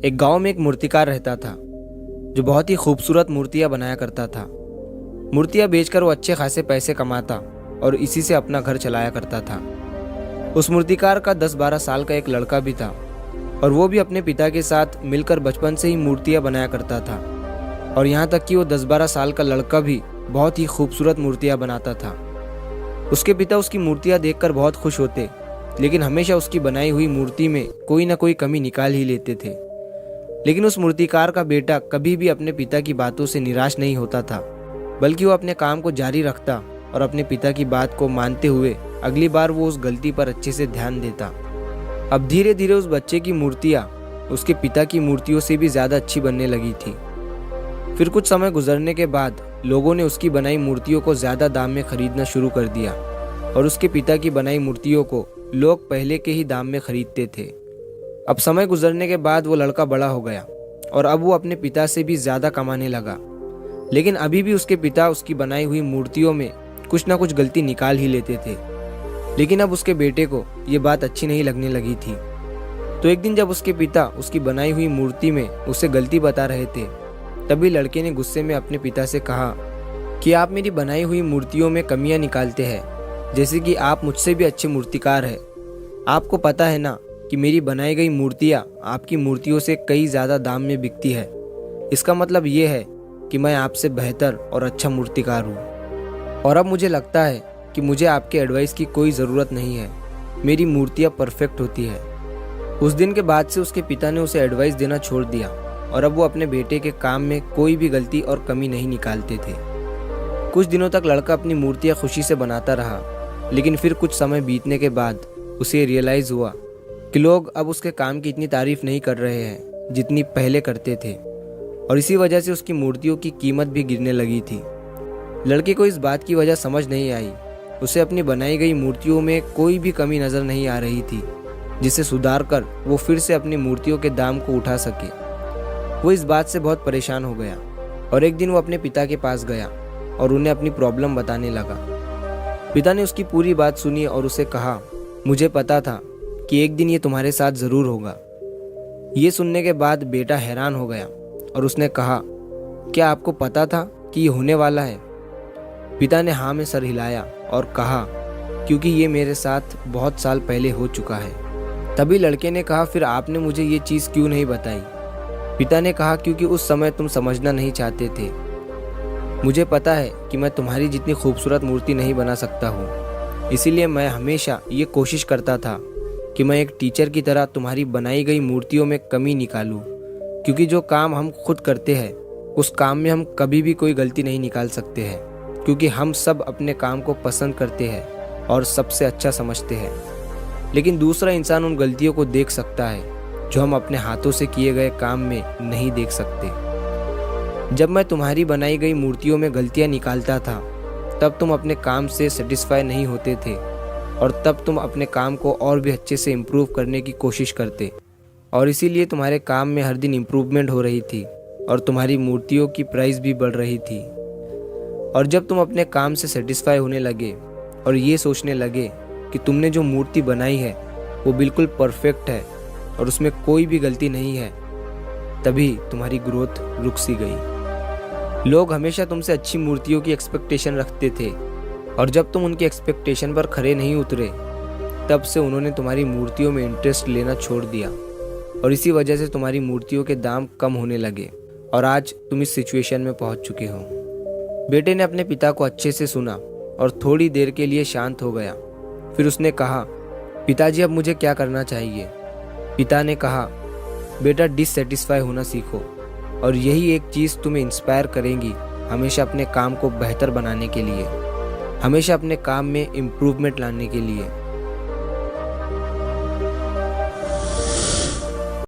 एक गांव में एक मूर्तिकार रहता था जो बहुत ही खूबसूरत मूर्तियां बनाया करता था। मूर्तियां बेचकर वो अच्छे खासे पैसे कमाता और इसी से अपना घर चलाया करता था। उस मूर्तिकार का 10-12 साल का एक लड़का भी था और वो भी अपने पिता के साथ मिलकर बचपन से ही मूर्तियां बनाया करता था। और यहाँ तक कि वो 10-12 साल का लड़का भी बहुत ही खूबसूरत मूर्तियां बनाता था। उसके पिता उसकी मूर्तियां देखकर बहुत खुश होते, लेकिन हमेशा उसकी बनाई हुई मूर्ति में कोई ना कोई कमी निकाल ही लेते थे। लेकिन उस मूर्तिकार का बेटा कभी भी अपने पिता की बातों से निराश नहीं होता था, बल्कि वो अपने काम को जारी रखता और अपने पिता की बात को मानते हुए अगली बार वो उस गलती पर अच्छे से ध्यान देता। अब धीरे धीरे उस बच्चे की मूर्तियाँ उसके पिता की मूर्तियों से भी ज़्यादा अच्छी बनने लगी थी। फिर कुछ समय गुजरने के बाद लोगों ने उसकी बनाई मूर्तियों को ज़्यादा दाम में खरीदना शुरू कर दिया और उसके पिता की बनाई मूर्तियों को लोग पहले के ही दाम में खरीदते थे। अब समय गुजरने के बाद वो लड़का बड़ा हो गया और अब वो अपने पिता से भी ज़्यादा कमाने लगा, लेकिन अभी भी उसके पिता उसकी बनाई हुई मूर्तियों में कुछ ना कुछ गलती निकाल ही लेते थे। लेकिन अब उसके बेटे को ये बात अच्छी नहीं लगने लगी थी। तो एक दिन जब उसके पिता उसकी बनाई हुई मूर्ति में उसे गलती बता रहे थे, तभी लड़के ने गुस्से में अपने पिता से कहा कि आप मेरी बनाई हुई मूर्तियों में कमियां निकालते हैं, जैसे कि आप मुझसे भी अच्छे मूर्तिकार हैं। आपको पता है ना कि मेरी बनाई गई मूर्तियाँ आपकी मूर्तियों से कई ज़्यादा दाम में बिकती है। इसका मतलब ये है कि मैं आपसे बेहतर और अच्छा मूर्तिकार हूँ। और अब मुझे लगता है कि मुझे आपके एडवाइस की कोई ज़रूरत नहीं है, मेरी मूर्तियाँ परफेक्ट होती है। उस दिन के बाद से उसके पिता ने उसे एडवाइस देना छोड़ दिया और अब वो अपने बेटे के काम में कोई भी गलती और कमी नहीं निकालते थे। कुछ दिनों तक लड़का अपनी मूर्तियाँ खुशी से बनाता रहा, लेकिन फिर कुछ समय बीतने के बाद उसे रियलाइज़ हुआ कि लोग अब उसके काम की इतनी तारीफ नहीं कर रहे हैं जितनी पहले करते थे, और इसी वजह से उसकी मूर्तियों की कीमत भी गिरने लगी थी। लड़के को इस बात की वजह समझ नहीं आई। उसे अपनी बनाई गई मूर्तियों में कोई भी कमी नज़र नहीं आ रही थी, जिसे सुधार कर वो फिर से अपनी मूर्तियों के दाम को उठा सके। वो इस बात से बहुत परेशान हो गया और एक दिन वो अपने पिता के पास गया और उन्हें अपनी प्रॉब्लम बताने लगा। पिता ने उसकी पूरी बात सुनी और उसे कहा, मुझे पता था कि एक दिन ये तुम्हारे साथ ज़रूर होगा। ये सुनने के बाद बेटा हैरान हो गया और उसने कहा, क्या आपको पता था कि ये होने वाला है? पिता ने हाँ में सर हिलाया और कहा, क्योंकि ये मेरे साथ बहुत साल पहले हो चुका है। तभी लड़के ने कहा, फिर आपने मुझे ये चीज़ क्यों नहीं बताई? पिता ने कहा, क्योंकि उस समय तुम समझना नहीं चाहते थे। मुझे पता है कि मैं तुम्हारी जितनी खूबसूरत मूर्ति नहीं बना सकता हूँ, इसीलिए मैं हमेशा ये कोशिश करता था कि मैं एक टीचर की तरह तुम्हारी बनाई गई मूर्तियों में कमी निकालूं, क्योंकि जो काम हम खुद करते हैं उस काम में हम कभी भी कोई गलती नहीं निकाल सकते हैं, क्योंकि हम सब अपने काम को पसंद करते हैं और सबसे अच्छा समझते हैं। लेकिन दूसरा इंसान उन गलतियों को देख सकता है जो हम अपने हाथों से किए गए काम में नहीं देख सकते। जब मैं तुम्हारी बनाई गई मूर्तियों में गलतियाँ निकालता था, तब तुम अपने काम से सेटिस्फाई नहीं होते थे और तब तुम अपने काम को और भी अच्छे से इम्प्रूव करने की कोशिश करते, और इसीलिए तुम्हारे काम में हर दिन इम्प्रूवमेंट हो रही थी और तुम्हारी मूर्तियों की प्राइस भी बढ़ रही थी। और जब तुम अपने काम से सेटिस्फाई होने लगे और ये सोचने लगे कि तुमने जो मूर्ति बनाई है वो बिल्कुल परफेक्ट है और उसमें कोई भी गलती नहीं है, तभी तुम्हारी ग्रोथ रुक सी गई। लोग हमेशा तुमसे अच्छी मूर्तियों की एक्सपेक्टेशन रखते थे, और जब तुम उनकी एक्सपेक्टेशन पर खरे नहीं उतरे, तब से उन्होंने तुम्हारी मूर्तियों में इंटरेस्ट लेना छोड़ दिया और इसी वजह से तुम्हारी मूर्तियों के दाम कम होने लगे और आज तुम इस सिचुएशन में पहुंच चुके हो। बेटे ने अपने पिता को अच्छे से सुना और थोड़ी देर के लिए शांत हो गया। फिर उसने कहा, पिताजी अब मुझे क्या करना चाहिए? पिता ने कहा, बेटा डिससेटिस्फाई होना सीखो, और यही एक चीज़ तुम्हें इंस्पायर करेगी हमेशा अपने काम को बेहतर बनाने के लिए, हमेशा अपने काम में इम्प्रूवमेंट लाने के लिए।